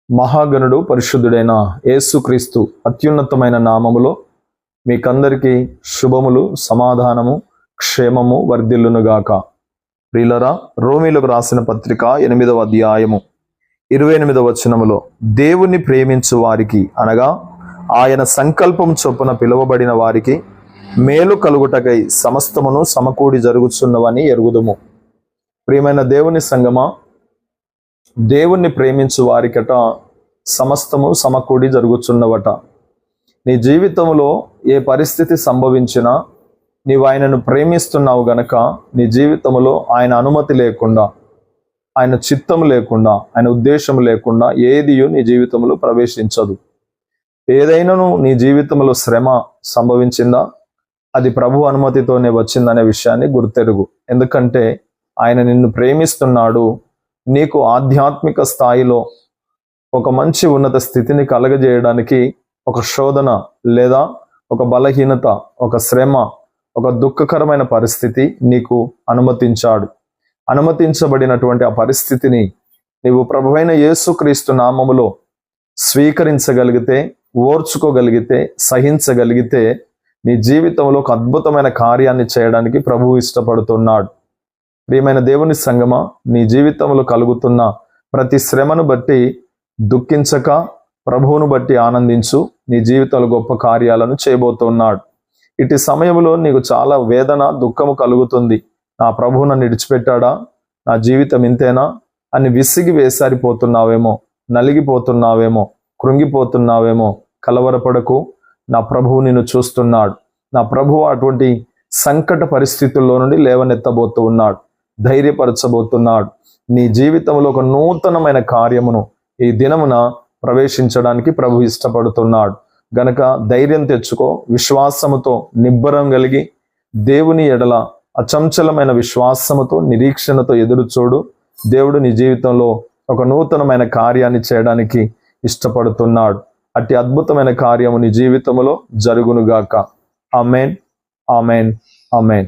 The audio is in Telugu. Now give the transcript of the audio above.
మహాగణుడు పరిశుద్ధుడైన యేసుక్రీస్తు అత్యున్నతమైన నామములో మీకందరికీ శుభములు, సమాధానము, క్షేమము వర్ధిల్లునుగాక. ప్రియులరా, రోమీలకు రాసిన పత్రిక 8వ అధ్యాయము 28వ వచనములో, దేవుణ్ణి ప్రేమించు వారికి అనగా ఆయన సంకల్పం చొప్పున పిలువబడిన వారికి మేలు కలుగుటకై సమస్తమును సమకూడి జరుగుచున్నవని ఎరుగుదుము. ప్రియమైన దేవుని సంగమా, దేవుణ్ణి ప్రేమించు వారికట సమస్తము సమకూడి జరుగుచున్నవట. నీ జీవితంలో ఏ పరిస్థితి సంభవించినా నీవు ఆయనను ప్రేమిస్తున్నావు గనక నీ జీవితంలో ఆయన అనుమతి లేకుండా, ఆయన చిత్తం లేకుండా, ఆయన ఉద్దేశం లేకుండా ఏదియు నీ జీవితంలో ప్రవేశించదు. ఏదైనాను నీ జీవితంలో శ్రమ సంభవించిందా, అది ప్రభు అనుమతితోనే వచ్చిందనే విషయాన్ని గుర్తెరుగు. ఎందుకంటే ఆయన నిన్ను ప్రేమిస్తున్నాడు. నీకు ఆధ్యాత్మిక స్థాయిలో ఒక మంచి ఉన్నత స్థితిని కలగజేయడానికి ఒక శోధన లేదా ఒక బలహీనత, ఒక శ్రమ, ఒక దుఃఖకరమైన పరిస్థితి నీకు అనుమతించబడినటువంటి ఆ పరిస్థితిని నీవు ప్రభువైన యేసుక్రీస్తు నామములో స్వీకరించగలిగితే, ఓర్చుకోగలిగితే, సహించగలిగితే నీ జీవితంలో ఒక అద్భుతమైన కార్యాన్ని చేయడానికి ప్రభువు ఇష్టపడుతున్నాడు. ప్రియమైన దేవుని సంగమా, నీ జీవితంలో కలుగుతున్న ప్రతి శ్రమను బట్టి దుఃఖించక ప్రభువును బట్టి ఆనందించు. నీ జీవితంలో గొప్ప కార్యాలను చేయబోతున్నాడు. ఇటు సమయంలో నీకు చాలా వేదన, దుఃఖము కలుగుతుంది. నా ప్రభువు నన్ను విడిచిపెట్టాడా, నా జీవితం ఇంతేనా అని విసిగి వేసారిపోతున్నావేమో, నలిగిపోతున్నావేమో, కృంగిపోతున్నావేమో. కలవరపడకు, నా ప్రభువు నిన్ను చూస్తున్నాడు. నా ప్రభువు అటువంటి సంకట పరిస్థితుల్లో నుండి లేవనెత్తబోతూ ఉన్నాడు, ధైర్యపరచబోతున్నాడు. నీ జీవితంలో ఒక నూతనమైన కార్యమును ఈ దినమున ప్రవేశించడానికి ప్రభు ఇష్టపడుతున్నాడు గనక ధైర్యం తెచ్చుకో. విశ్వాసముతో నిబ్బరం కలిగి దేవుని ఎడల అచంచలమైన విశ్వాసముతో, నిరీక్షణతో ఎదురు చూడు. దేవుడు నీ జీవితంలో ఒక నూతనమైన కార్యాన్ని చేయడానికి ఇష్టపడుతున్నాడు. అట్టి అద్భుతమైన కార్యము నీ జీవితంలో జరుగునుగాక. ఆమేన్, ఆమేన్, ఆమేన్.